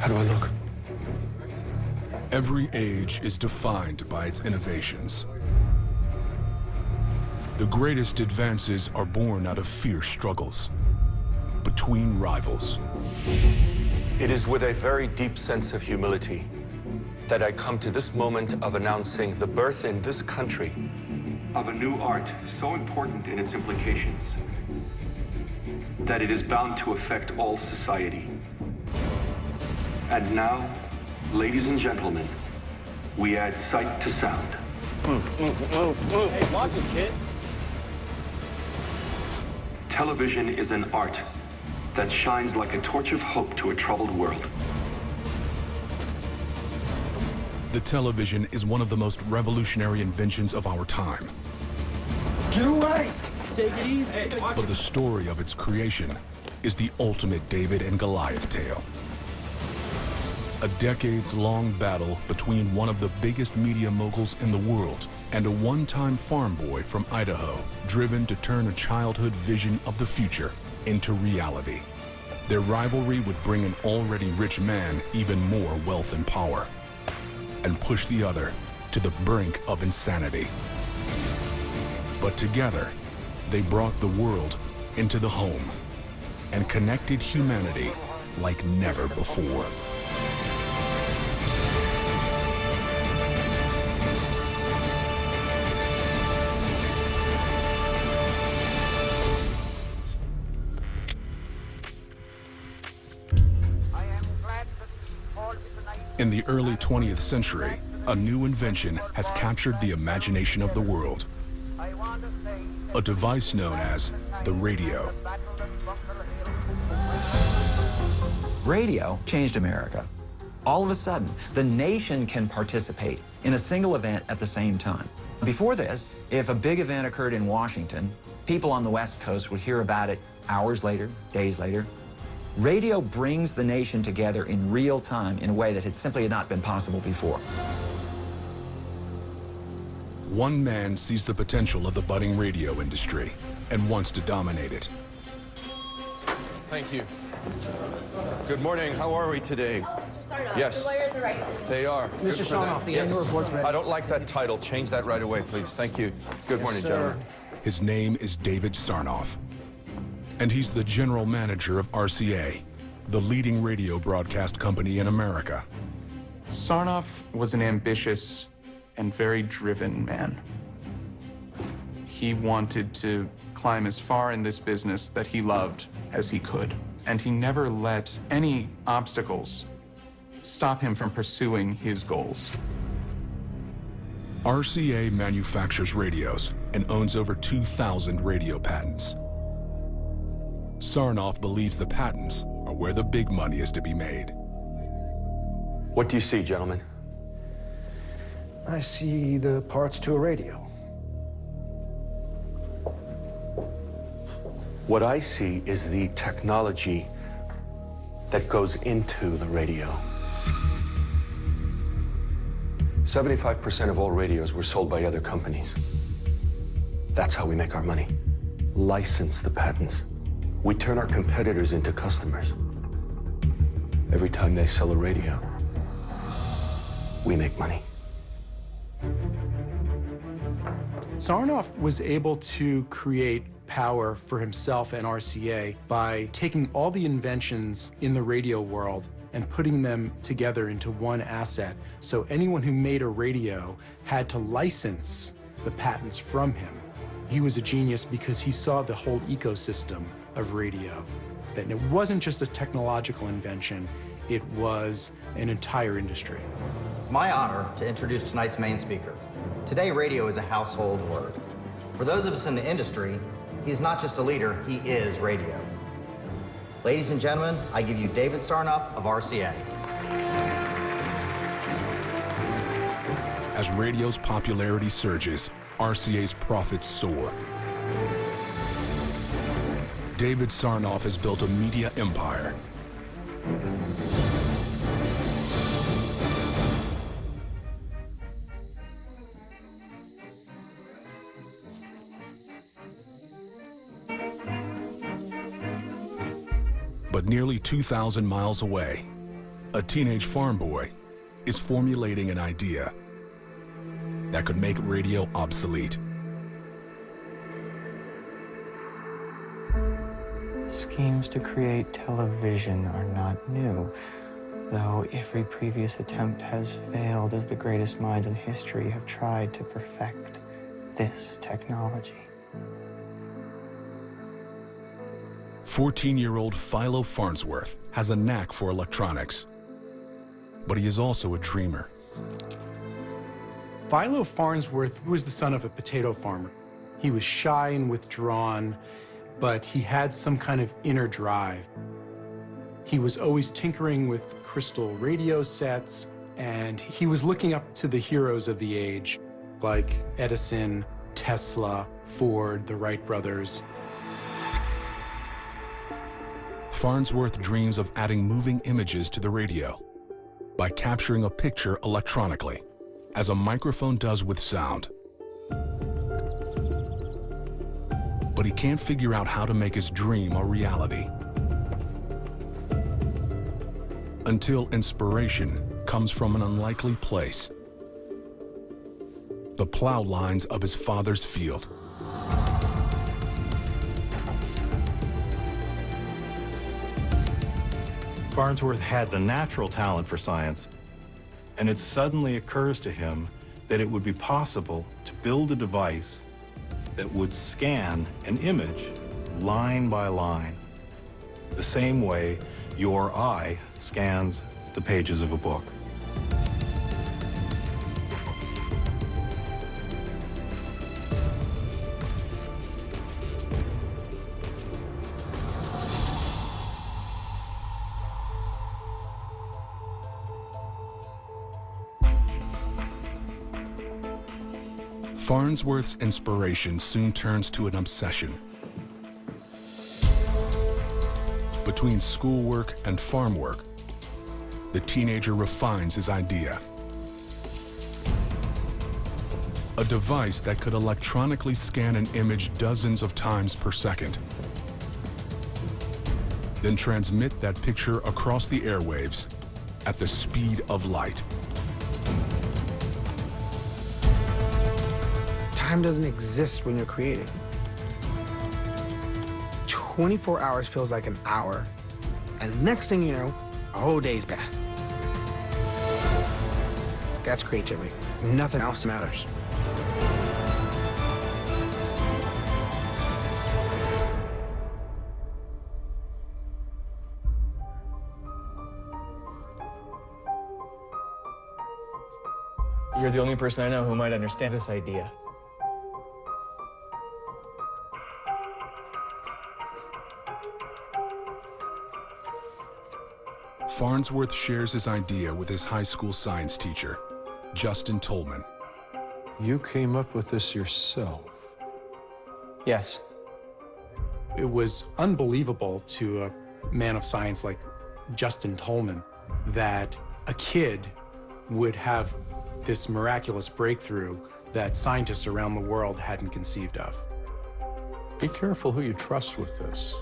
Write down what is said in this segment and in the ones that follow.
How do I look? Every age is defined by its innovations. The greatest advances are born out of fierce struggles between rivals. It is with a very deep sense of humility that I come to this moment of announcing the birth in this country of a new art so important in its implications that it is bound to affect all society. And now, ladies and gentlemen, we add sight to sound. Hey, watch it, kid. Television is an art that shines like a torch of hope to a troubled world. The television is one of the most revolutionary inventions of our time. Get away! Take it easy. Hey, watch But the story of its creation is the ultimate David and Goliath tale. A decades-long battle between one of the biggest media moguls in the world and a one-time farm boy from Idaho, driven to turn a childhood vision of the future into reality. Their rivalry would bring an already rich man even more wealth and power, and push the other to the brink of insanity. But together, they brought the world into the home and connected humanity like never before. In the early 20th century, a new invention has captured the imagination of the world. A device known as the radio. Radio changed America. All of a sudden, the nation can participate in a single event at the same time. Before this, if a big event occurred in Washington, people on the West Coast would hear about it hours later, days later. Radio brings the nation together in real time in a way that had simply not been possible before. One man sees the potential of the budding radio industry and wants to dominate it. Thank you. Good morning. How are we today? Mr. Sarnoff, Yes. the lawyers are right. They are. Mr. Good for them. Sarnoff, the annual report's ready. I don't like that title. Change that right away, please. Thank you. Good morning, sir. gentlemen. His name is David Sarnoff, and he's the general manager of RCA, the leading radio broadcast company in America. Sarnoff was an ambitious and very driven man. He wanted to climb as far in this business that he loved as he could, and he never let any obstacles stop him from pursuing his goals. RCA manufactures radios and owns over 2,000 radio patents. Sarnoff believes the patents are where the big money is to be made. What do you see, gentlemen? I see the parts to a radio. What I see is the technology that goes into the radio. 75% of all radios were sold by other companies. That's how we make our money. License the patents. We turn our competitors into customers. Every time they sell a radio, we make money. Sarnoff was able to create power for himself and RCA by taking all the inventions in the radio world and putting them together into one asset. So anyone who made a radio had to license the patents from him. He was a genius because he saw the whole ecosystem of radio. That it wasn't just a technological invention, it was an entire industry. It's my honor to introduce tonight's main speaker. Today, radio is a household word. For those of us in the industry, he is not just a leader, he is radio. Ladies and gentlemen, I give you David Sarnoff of RCA. As radio's popularity surges, RCA's profits soar. David Sarnoff has built a media empire. But nearly 2,000 miles away, A teenage farm boy is formulating an idea that could make radio obsolete. Schemes to create television are not new, though every previous attempt has failed as the greatest minds in history have tried to perfect this technology. 14-year-old Philo Farnsworth has a knack for electronics, but he is also a dreamer. Philo Farnsworth was the son of a potato farmer. He was shy and withdrawn, but he had some kind of inner drive. He was always tinkering with crystal radio sets, and he was looking up to the heroes of the age, like Edison, Tesla, Ford, the Wright brothers. Farnsworth dreams of adding moving images to the radio by capturing a picture electronically, as a microphone does with sound. But he can't figure out how to make his dream a reality. Until inspiration comes from an unlikely place: the plow lines of his father's field. Farnsworth had the natural talent for science, and it suddenly occurs to him that it would be possible to build a device that would scan an image line by line, the same way your eye scans the pages of a book. Farnsworth's inspiration soon turns to an obsession. Between schoolwork and farm work, the teenager refines his idea. A device that could electronically scan an image dozens of times per second, then transmit that picture across the airwaves at the speed of light. Time doesn't exist when you're creating. 24 hours feels like an hour, and the next thing you know, a whole day's passed. That's creativity. Nothing else matters. You're the only person I know who might understand this idea. Farnsworth shares his idea with his high school science teacher, Justin Tolman. You came up with this yourself. Yes. It was unbelievable to a man of science like Justin Tolman that a kid would have this miraculous breakthrough that scientists around the world hadn't conceived of. Be careful who you trust with this.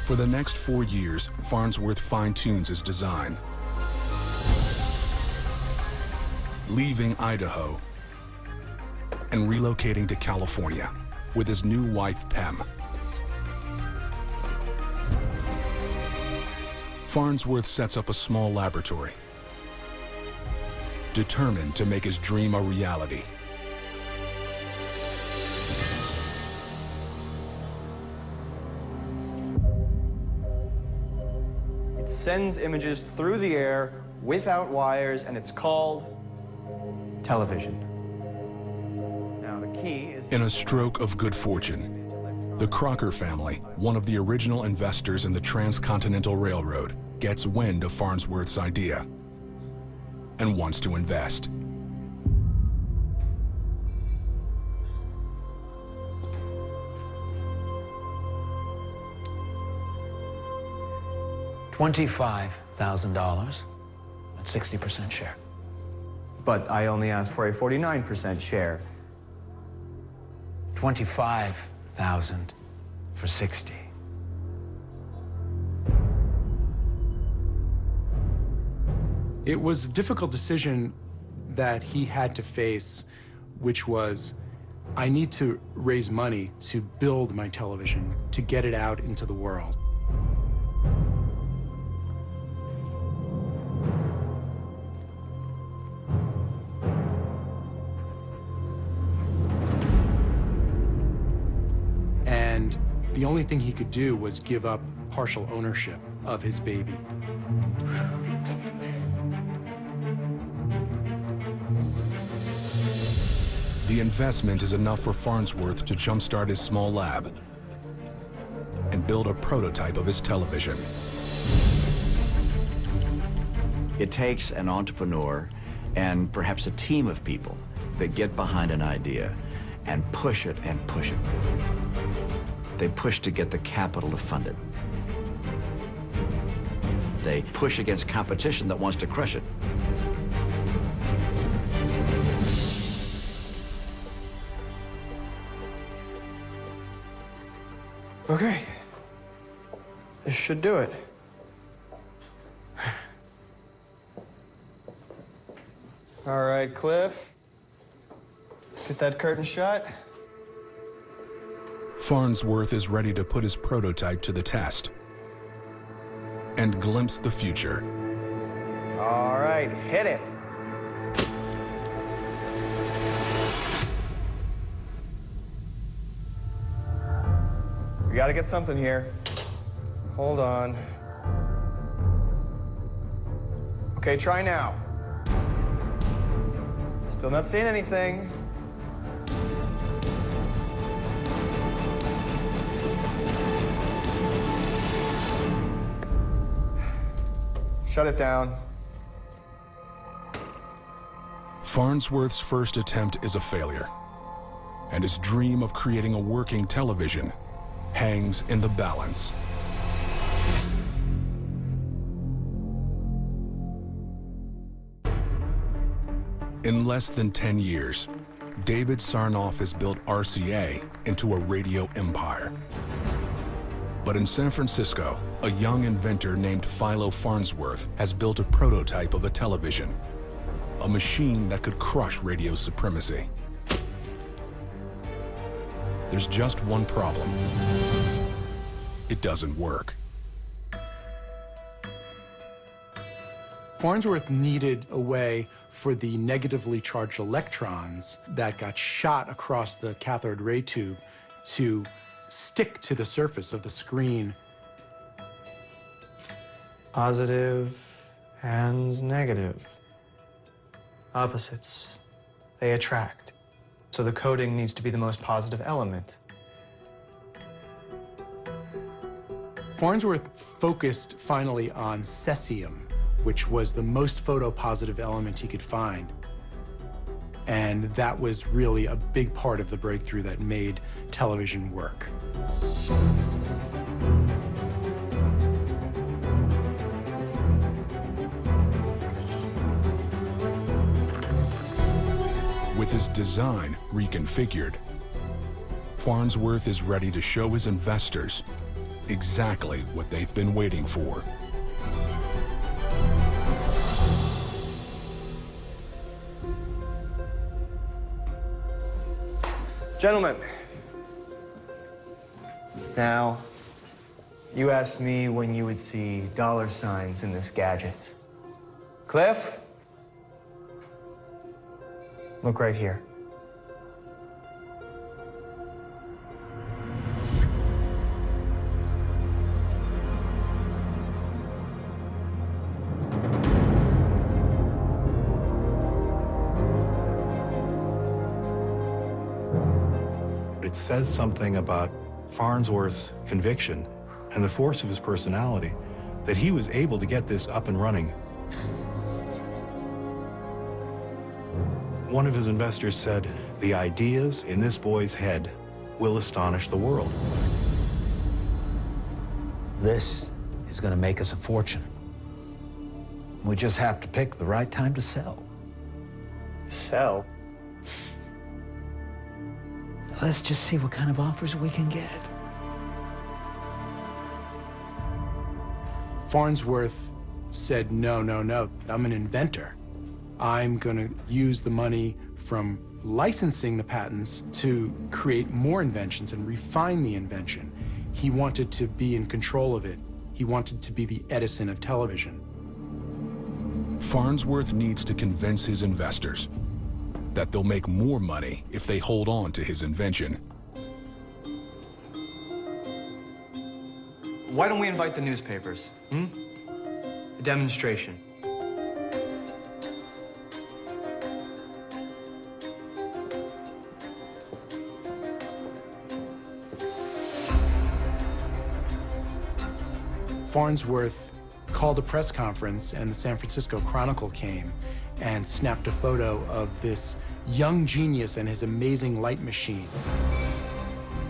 For the next 4 years, Farnsworth fine-tunes his design. Leaving Idaho and relocating to California with his new wife, Pem. Farnsworth sets up a small laboratory, determined to make his dream a reality. It sends images through the air without wires, and it's called television. Now, the key is... In a stroke of good fortune, the Crocker family, one of the original investors in the Transcontinental Railroad, gets wind of Farnsworth's idea and wants to invest. $25,000 at 60% share. But I only asked for a 49% share. 25,000 for 60. It was a difficult decision that he had to face, which was, I need to raise money to build my television, to get it out into the world. And the only thing he could do was give up partial ownership of his baby. The investment is enough for Farnsworth to jumpstart his small lab and build a prototype of his television. It takes an entrepreneur and perhaps a team of people that get behind an idea and push it and push it. They push to get the capital to fund it. They push against competition that wants to crush it. Okay. This should do it. All right, Cliff. Let's get that curtain shut. Farnsworth is ready to put his prototype to the test and glimpse the future. All right, hit it. We gotta get something here. Hold on. Okay, try now. Still not seeing anything. Shut it down. Farnsworth's first attempt is a failure, and his dream of creating a working television hangs in the balance. In less than 10 years, David Sarnoff has built RCA into a radio empire. But in San Francisco, a young inventor named Philo Farnsworth has built a prototype of a television, a machine that could crush radio supremacy. There's just one problem. It doesn't work. Farnsworth needed a way for the negatively charged electrons that got shot across the cathode ray tube to stick to the surface of the screen. Positive and negative. Opposites. They attract. So the coating needs to be the most positive element. Farnsworth focused finally on cesium, which was the most photopositive element he could find. And that was really a big part of the breakthrough that made television work. With his design reconfigured, Farnsworth is ready to show his investors exactly what they've been waiting for. Gentlemen, now, you asked me when you would see dollar signs in this gadget. Cliff? Look right here. It says something about Farnsworth's conviction and the force of his personality that he was able to get this up and running. One of his investors said, "The ideas in this boy's head will astonish the world." This is going to make us a fortune. We just have to pick the right time to sell. Sell? Let's just see what kind of offers we can get. Farnsworth said, no, no, no, I'm an inventor. I'm going to use the money from licensing the patents to create more inventions and refine the invention. He wanted to be in control of it. He wanted to be the Edison of television. Farnsworth needs to convince his investors that they'll make more money if they hold on to his invention. Why don't we invite the newspapers? A demonstration. Farnsworth called a press conference, and the San Francisco Chronicle came and snapped a photo of this young genius and his amazing light machine.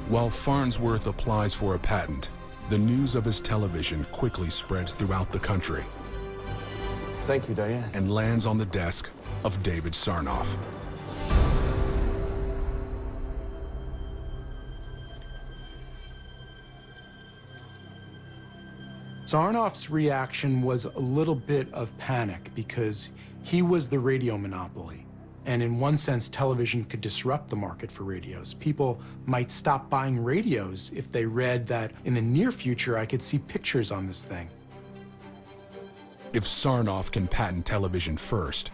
While Farnsworth applies for a patent, the news of his television quickly spreads throughout the country. Thank you, Diane. And lands on the desk of David Sarnoff. Sarnoff's reaction was a little bit of panic because he was the radio monopoly. And in one sense, television could disrupt the market for radios. People might stop buying radios if they read that in the near future, I could see pictures on this thing. If Sarnoff can patent television first,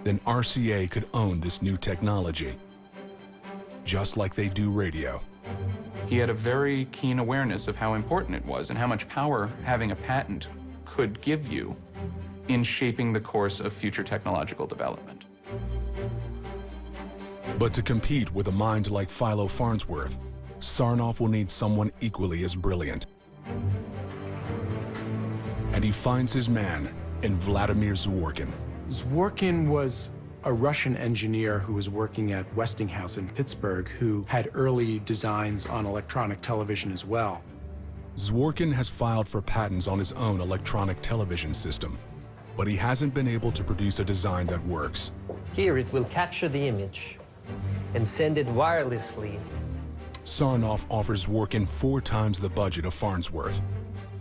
then RCA could own this new technology, just like they do radio. He had a very keen awareness of how important it was and how much power having a patent could give you in shaping the course of future technological development. But to compete with a mind like Philo Farnsworth, Sarnoff will need someone equally as brilliant. And he finds his man in Vladimir Zworykin. Zworykin was a Russian engineer who was working at Westinghouse in Pittsburgh, who had early designs on electronic television as well. Zworykin has filed for patents on his own electronic television system, but he hasn't been able to produce a design that works. Here it will capture the image and send it wirelessly. Sarnoff offers Zworykin 4 times the budget of Farnsworth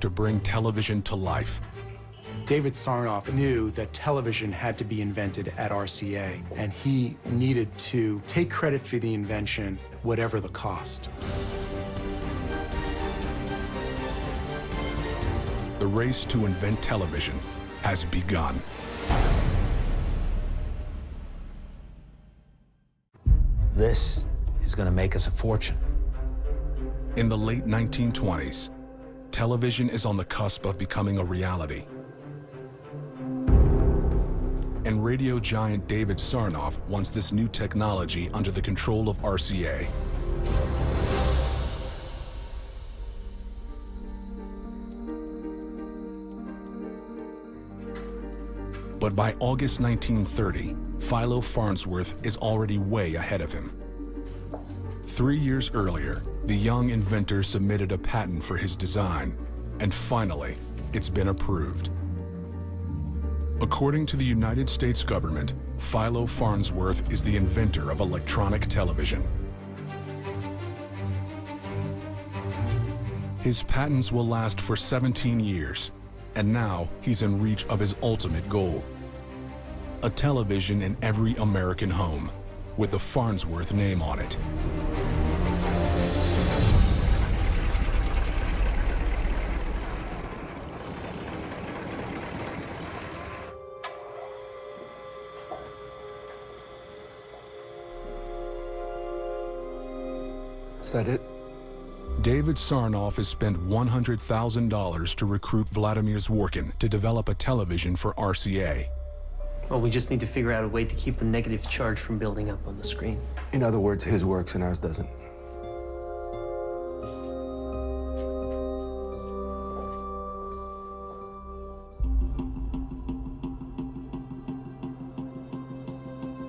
to bring television to life. David Sarnoff knew that television had to be invented at RCA, and he needed to take credit for the invention, whatever the cost. The race to invent television has begun. This is going to make us a fortune. In the late 1920s, television is on the cusp of becoming a reality. And radio giant David Sarnoff wants this new technology under the control of RCA. But by August 1930, Philo Farnsworth is already way ahead of him. 3 years earlier, the young inventor submitted a patent for his design, and finally, it's been approved. According to the United States government, Philo Farnsworth is the inventor of electronic television. His patents will last for 17 years, and now he's in reach of his ultimate goal: a television in every American home with the Farnsworth name on it. Is that it? David Sarnoff has spent $100,000 to recruit Vladimir Zworykin to develop a television for RCA. Well, we just need to figure out a way to keep the negative charge from building up on the screen. In other words, his works and ours doesn't.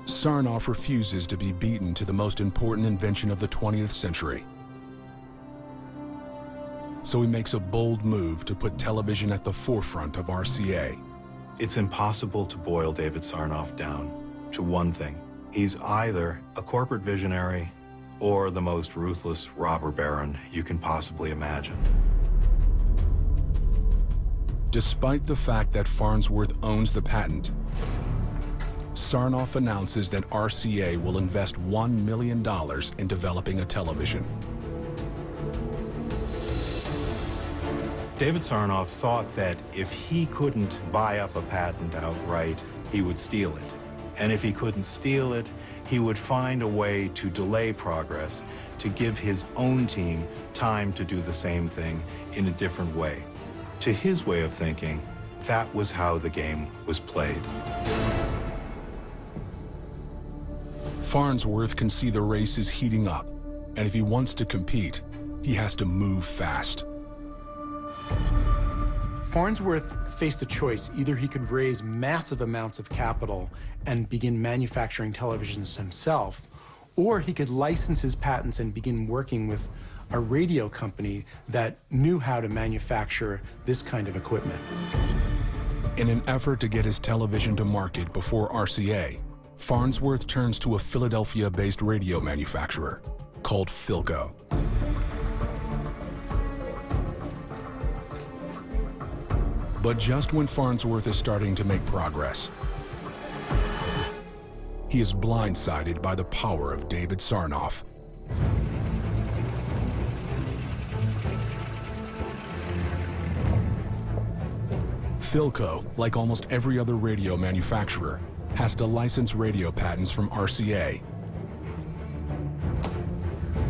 Sarnoff refuses to be beaten to the most important invention of the 20th century. So he makes a bold move to put television at the forefront of RCA. It's impossible to boil David Sarnoff down to one thing. He's either a corporate visionary or the most ruthless robber baron you can possibly imagine. Despite the fact that Farnsworth owns the patent, Sarnoff announces that RCA will invest $1 million in developing a television. David Sarnoff thought that if he couldn't buy up a patent outright, he would steal it. And if he couldn't steal it, he would find a way to delay progress, to give his own team time to do the same thing in a different way. To his way of thinking, that was how the game was played. Farnsworth can see the race is heating up, and if he wants to compete, he has to move fast. Farnsworth faced a choice. Either he could raise massive amounts of capital and begin manufacturing televisions himself, or he could license his patents and begin working with a radio company that knew how to manufacture this kind of equipment. In an effort to get his television to market before RCA, Farnsworth turns to a Philadelphia-based radio manufacturer called Philco. But just when Farnsworth is starting to make progress, he is blindsided by the power of David Sarnoff. Philco, like almost every other radio manufacturer, has to license radio patents from RCA.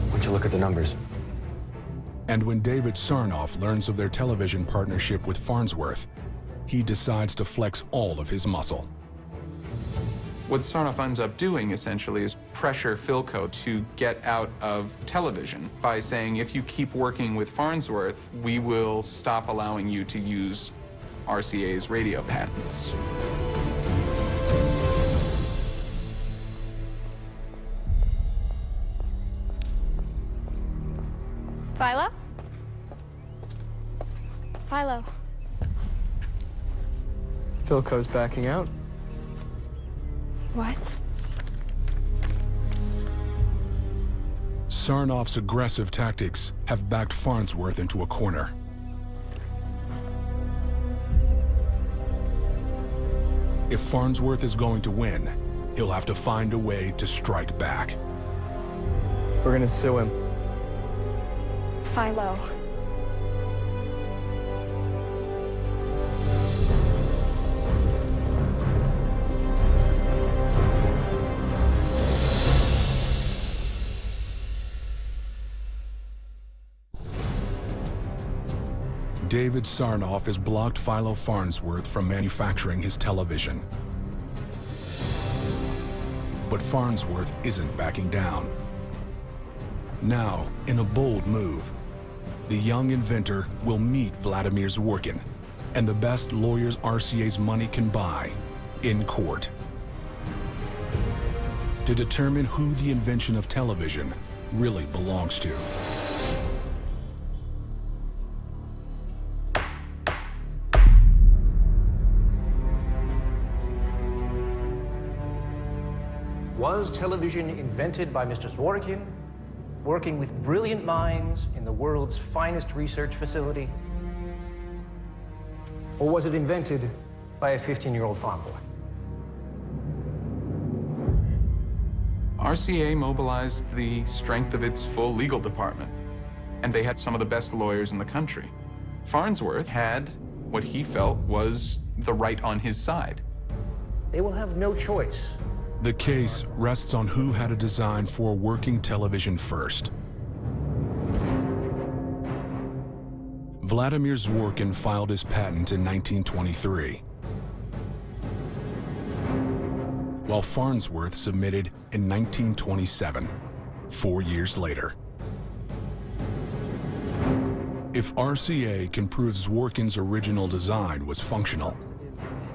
Why don't you look at the numbers? And when David Sarnoff learns of their television partnership with Farnsworth, he decides to flex all of his muscle. What Sarnoff ends up doing, essentially, is pressure Philco to get out of television by saying, if you keep working with Farnsworth, we will stop allowing you to use RCA's radio patents. Philo? Philo. Philco's backing out. What? Sarnoff's aggressive tactics have backed Farnsworth into a corner. If Farnsworth is going to win, he'll have to find a way to strike back. We're gonna sue him. Philo. David Sarnoff has blocked Philo Farnsworth from manufacturing his television. But Farnsworth isn't backing down. Now, in a bold move, the young inventor will meet Vladimir Zworykin and the best lawyers RCA's money can buy in court to determine who the invention of television really belongs to. Was television invented by Mr. Zworykin, working with brilliant minds in the world's finest research facility? Or was it invented by a 15-year-old farm boy? RCA mobilized the strength of its full legal department, and they had some of the best lawyers in the country. Farnsworth had what he felt was the right on his side. They will have no choice. The case rests on who had a design for working television first. Vladimir Zworykin filed his patent in 1923, while Farnsworth submitted in 1927, 4 years later. If RCA can prove Zworykin's original design was functional,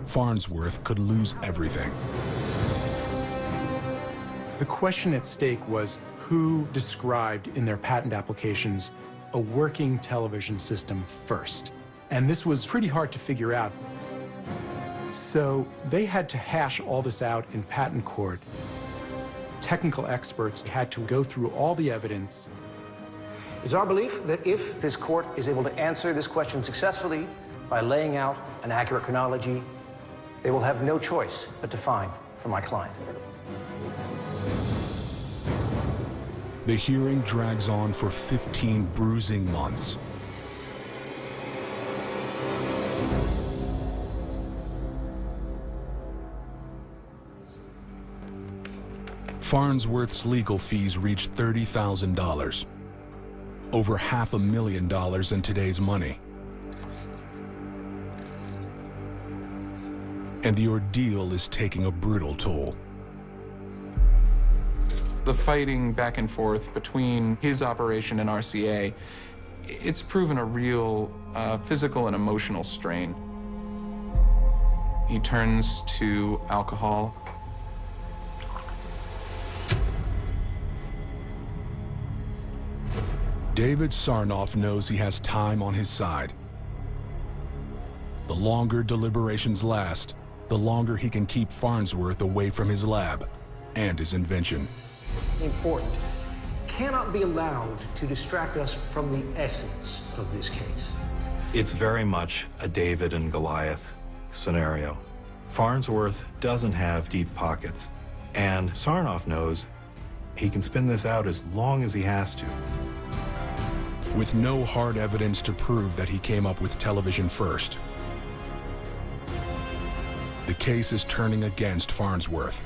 Farnsworth could lose everything. The question at stake was who described in their patent applications a working television system first. And this was pretty hard to figure out. So they had to hash all this out in patent court. Technical experts had to go through all the evidence. It's our belief that if this court is able to answer this question successfully, by laying out an accurate chronology, they will have no choice but to fine for my client. The hearing drags on for 15 bruising months. Farnsworth's legal fees reached $30,000, over $500,000 in today's money. And the ordeal is taking a brutal toll. The fighting back and forth between his operation and RCA, it's proven a real physical and emotional strain. He turns to alcohol. David Sarnoff knows he has time on his side. The longer deliberations last, the longer he can keep Farnsworth away from his lab and his invention. Important cannot be allowed to distract us from the essence of this case. It's very much a David and Goliath scenario. Farnsworth doesn't have deep pockets, and Sarnoff knows he can spin this out as long as he has to. With no hard evidence to prove that he came up with television first, the case is turning against Farnsworth.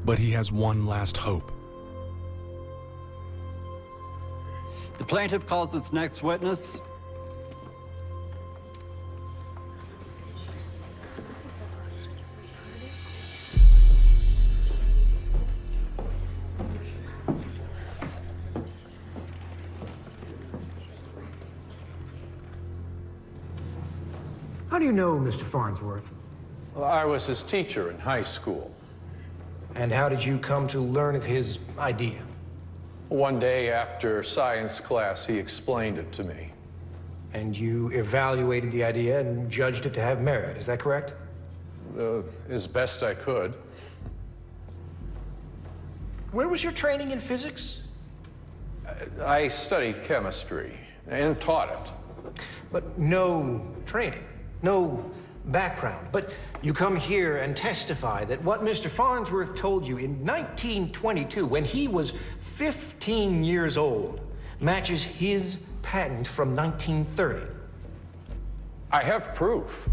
But he has one last hope. The plaintiff calls its next witness. How do you know Mr. Farnsworth? Well, I was his teacher in high school. And how did you come to learn of his idea? One day after science class, he explained it to me. And you evaluated the idea and judged it to have merit, is that correct? As best I could. Where was your training in physics? I studied chemistry and taught it. But no training, no background. But you come here and testify that what Mr. Farnsworth told you in 1922, when he was 15 years old, matches his patent from 1930. I have proof.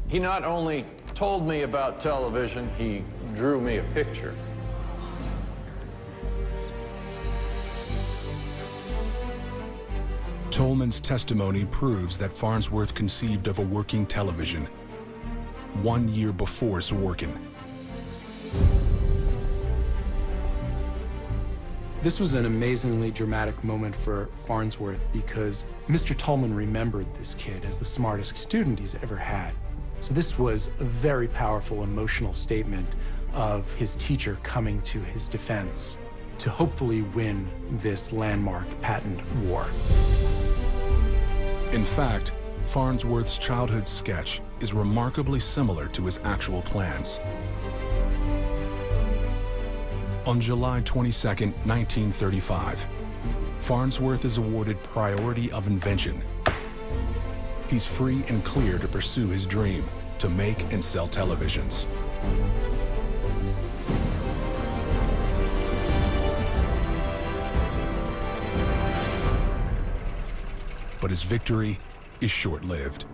He not only told me about television, he drew me a picture. Tolman's testimony proves that Farnsworth conceived of a working television 1 year before Zworykin. This was an amazingly dramatic moment for Farnsworth because Mr. Tolman remembered this kid as the smartest student he's ever had. So this was a very powerful emotional statement of his teacher coming to his defense to hopefully win this landmark patent war. In fact, Farnsworth's childhood sketch is remarkably similar to his actual plans. On July 22, 1935, Farnsworth is awarded priority of invention. He's free and clear to pursue his dream to make and sell televisions. But his victory is short-lived.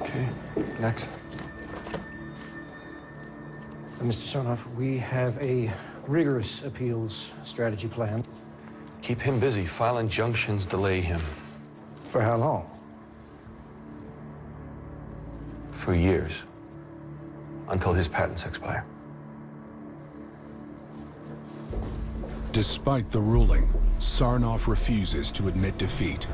Okay, next. Mr. Sarnoff, we have a rigorous appeals strategy plan. Keep him busy. File injunctions, delay him. For how long? For years. Until his patents expire. Despite the ruling, Sarnoff refuses to admit defeat.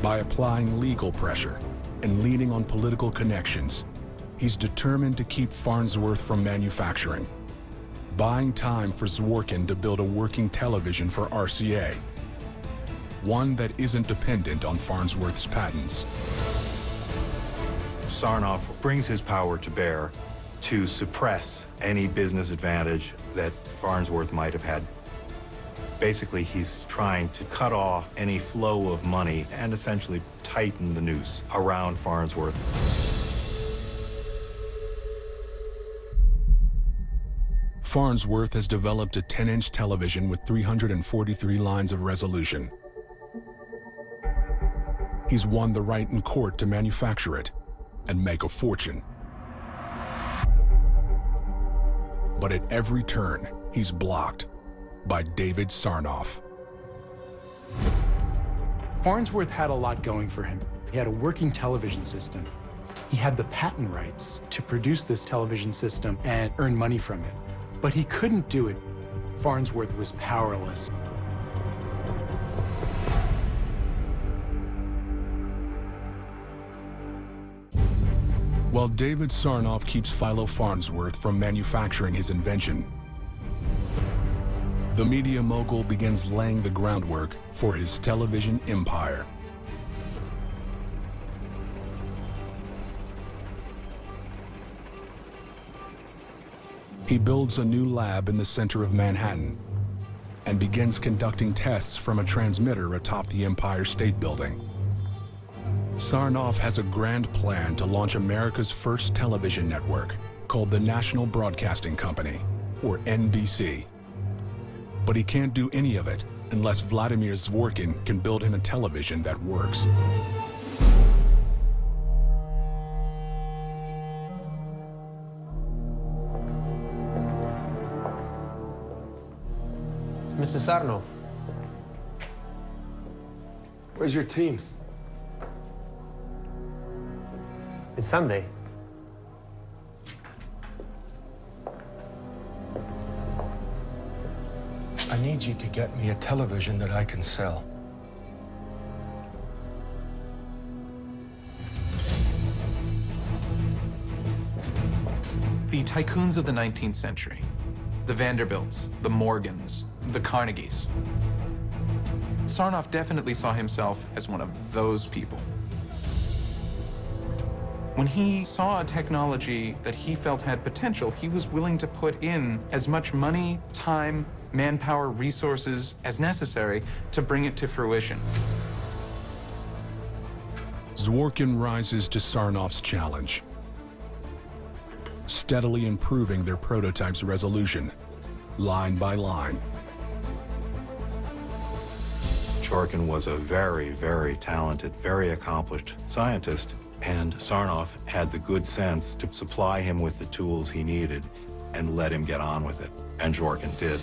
By applying legal pressure and leaning on political connections, he's determined to keep Farnsworth from manufacturing, buying time for Zworykin to build a working television for RCA, one that isn't dependent on Farnsworth's patents. Sarnoff brings his power to bear to suppress any business advantage that Farnsworth might have had. Basically, he's trying to cut off any flow of money and essentially tighten the noose around Farnsworth. Farnsworth has developed a 10-inch television with 343 lines of resolution. He's won the right in court to manufacture it and make a fortune. But at every turn, he's blocked by David Sarnoff. Farnsworth had a lot going for him. He had a working television system. He had the patent rights to produce this television system and earn money from it. But he couldn't do it. Farnsworth was powerless. While David Sarnoff keeps Philo Farnsworth from manufacturing his invention, the media mogul begins laying the groundwork for his television empire. He builds a new lab in the center of Manhattan and begins conducting tests from a transmitter atop the Empire State Building. Sarnoff has a grand plan to launch America's first television network called the National Broadcasting Company, or NBC. But he can't do any of it unless Vladimir Zworykin can build him a television that works. Mr. Sarnoff. Where's your team? It's Sunday. I need you to get me a television that I can sell. The tycoons of the 19th century, the Vanderbilts, the Morgans, the Carnegies. Sarnoff definitely saw himself as one of those people. When he saw a technology that he felt had potential, he was willing to put in as much money, time, manpower, resources as necessary to bring it to fruition. Zworykin rises to Sarnoff's challenge, steadily improving their prototype's resolution, line by line. Zworykin was a very, very talented, very accomplished scientist, and Sarnoff had the good sense to supply him with the tools he needed and let him get on with it, and Zworykin did.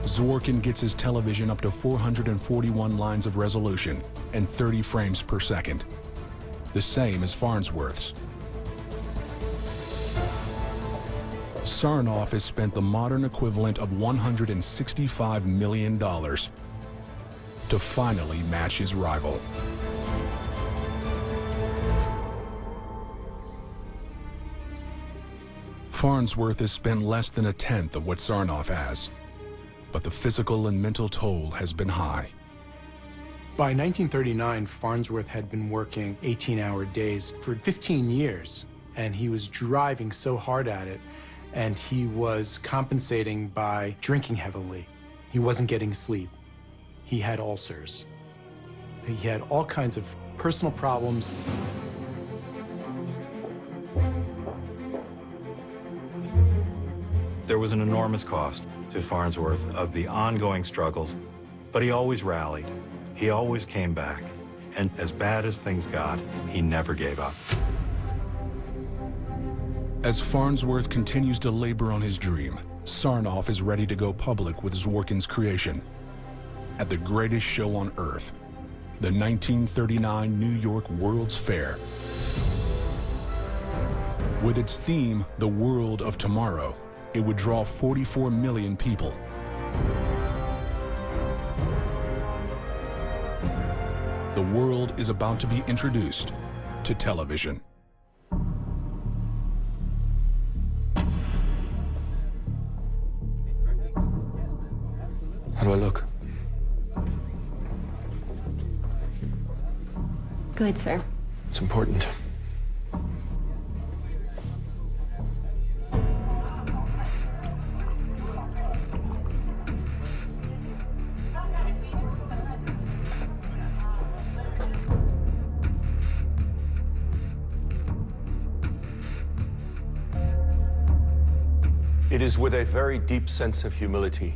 Zworykin gets his television up to 441 lines of resolution and 30 frames per second, the same as Farnsworth's. Sarnoff has spent the modern equivalent of $165 million to finally match his rival. Farnsworth has spent less than a tenth of what Sarnoff has, but the physical and mental toll has been high. By 1939, Farnsworth had been working 18-hour days for 15 years, and he was driving so hard at it, and he was compensating by drinking heavily. He wasn't getting sleep. He had ulcers. He had all kinds of personal problems. There was an enormous cost to Farnsworth of the ongoing struggles, but he always rallied. He always came back. And as bad as things got, he never gave up. As Farnsworth continues to labor on his dream, Sarnoff is ready to go public with Zworykin's creation at the greatest show on Earth, the 1939 New York World's Fair. With its theme, The World of Tomorrow, it would draw 44 million people. The world is about to be introduced to television. How do I look? Go ahead, sir. It's important. It is with a very deep sense of humility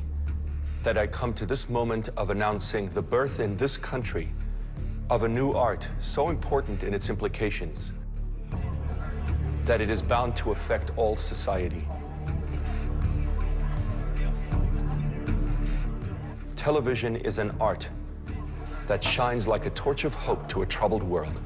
that I come to this moment of announcing the birth in this country of a new art so important in its implications that it is bound to affect all society. Television is an art that shines like a torch of hope to a troubled world.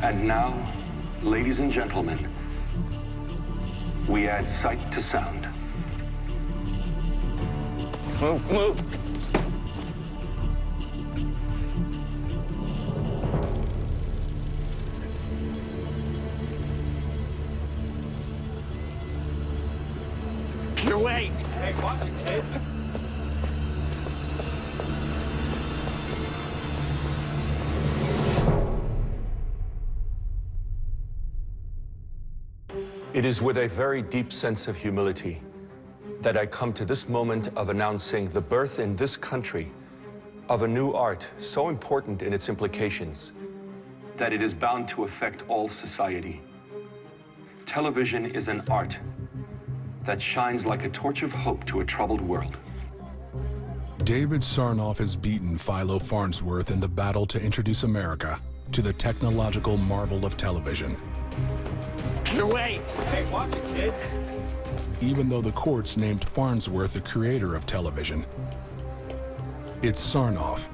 And now, ladies and gentlemen, we add sight to sound. Move, move. Get away! Hey, watch it, kid. It is with a very deep sense of humility that I come to this moment of announcing the birth in this country of a new art so important in its implications that it is bound to affect all society. Television is an art that shines like a torch of hope to a troubled world. David Sarnoff has beaten Philo Farnsworth in the battle to introduce America to the technological marvel of television. Get away! Hey, watch it, kid. Even though the courts named Farnsworth the creator of television, it's Sarnoff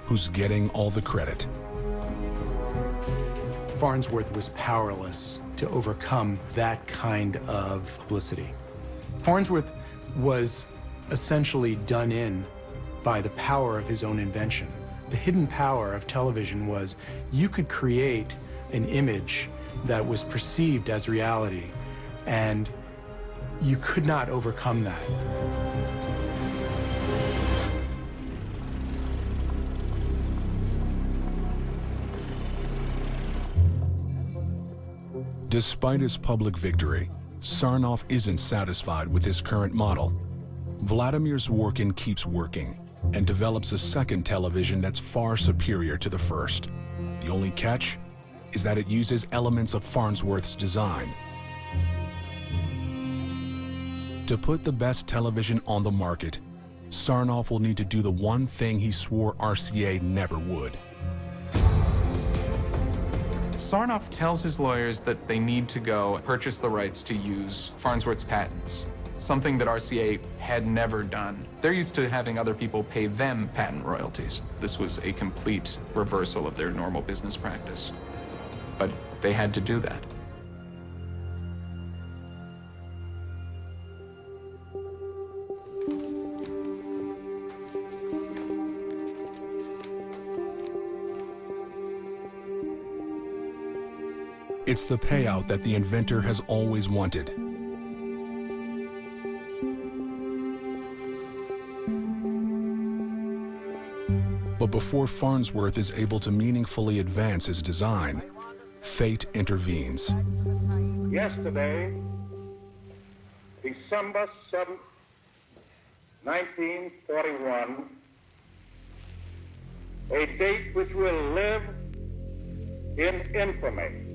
who's getting all the credit. Farnsworth was powerless to overcome that kind of publicity. Farnsworth was essentially done in by the power of his own invention. The hidden power of television was you could create an image that was perceived as reality, and you could not overcome that. Despite his public victory, Sarnoff isn't satisfied with his current model. Vladimir Zworykin keeps working and develops a second television that's far superior to the first. The only catch is that it uses elements of Farnsworth's design. To put the best television on the market, Sarnoff will need to do the one thing he swore RCA never would. Sarnoff tells his lawyers that they need to go purchase the rights to use Farnsworth's patents, something that RCA had never done. They're used to having other people pay them patent royalties. This was a complete reversal of their normal business practice. But they had to do that. It's the payout that the inventor has always wanted. But before Farnsworth is able to meaningfully advance his design, fate intervenes. Yesterday, December 7th, 1941, a date which will live in infamy.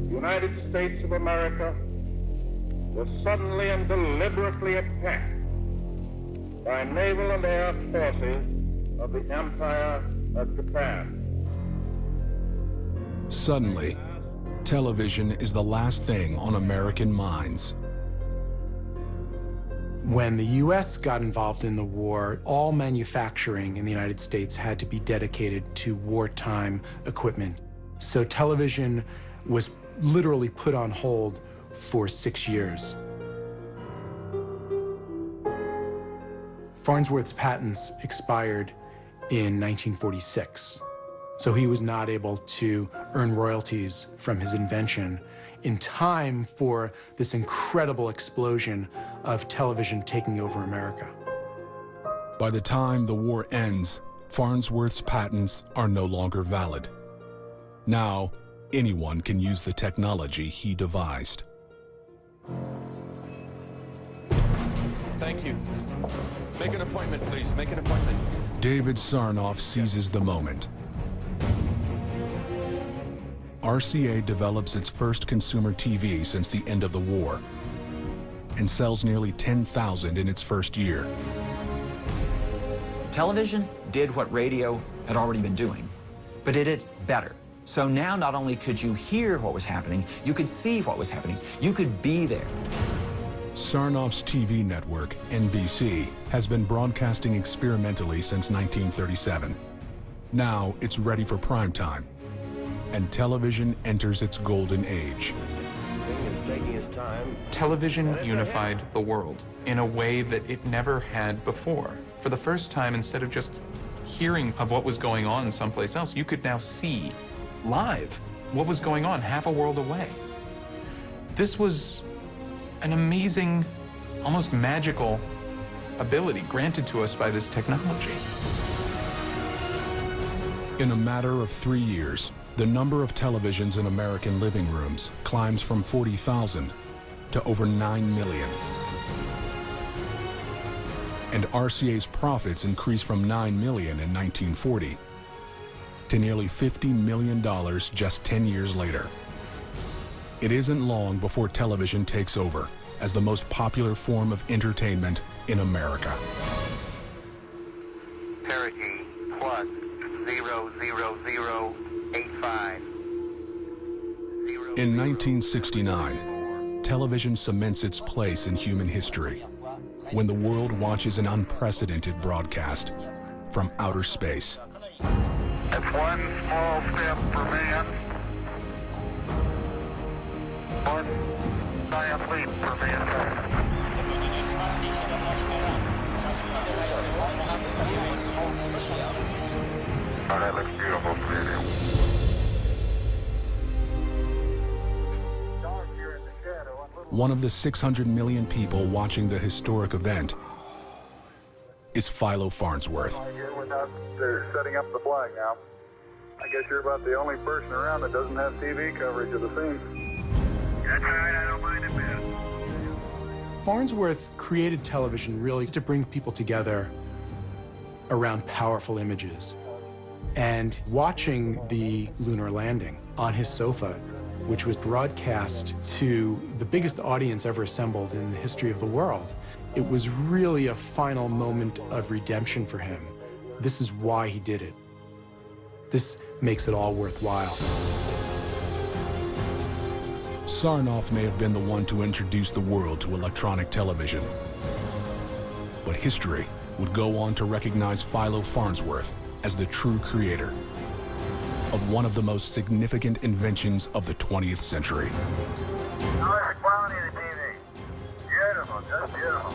The United States of America was suddenly and deliberately attacked by naval and air forces of the Empire of Japan. Suddenly, television is the last thing on American minds. When the U.S. got involved in the war, all manufacturing in the United States had to be dedicated to wartime equipment. So television was literally put on hold for 6 years. Farnsworth's patents expired in 1946, so he was not able to earn royalties from his invention in time for this incredible explosion of television taking over America. By the time the war ends, Farnsworth's patents are no longer valid. Now, anyone can use the technology he devised. Thank you. Make an appointment, please. Make an appointment. David Sarnoff seizes the moment. RCA develops its first consumer TV since the end of the war and sells nearly 10,000 in its first year. Television did what radio had already been doing, but it did it better. So now not only could you hear what was happening, you could see what was happening. You could be there. Sarnoff's TV network, NBC, has been broadcasting experimentally since 1937. Now it's ready for prime time, and television enters its golden age. Television unified the world in a way that it never had before. For the first time, instead of just hearing of what was going on someplace else, you could now see live what was going on half a world away. This was an amazing, almost magical ability granted to us by this technology. In a matter of 3 years, the number of televisions in American living rooms climbs from 40,000 to over 9 million. And RCA's profits increase from 9 million in 1940 to nearly $50 million just 10 years later. It isn't long before television takes over as the most popular form of entertainment in America. Parity plus 00085. In 1969, television cements its place in human history when the world watches an unprecedented broadcast from outer space. That's one small step for man, one giant leap for mankind. Oh, that looks beautiful, Freddie. One of the 600 million people watching the historic event is Philo Farnsworth. They're setting up the flag now. I guess you're about the only person around that doesn't have TV coverage of the scene. That's all right, I don't mind a bit. Farnsworth created television really to bring people together around powerful images. And watching the lunar landing on his sofa, which was broadcast to the biggest audience ever assembled in the history of the world, it was really a final moment of redemption for him. This is why he did it. This makes it all worthwhile. Sarnoff may have been the one to introduce the world to electronic television, but history would go on to recognize Philo Farnsworth as the true creator of one of the most significant inventions of the 20th century. How's the quality of the TV? Beautiful, just beautiful.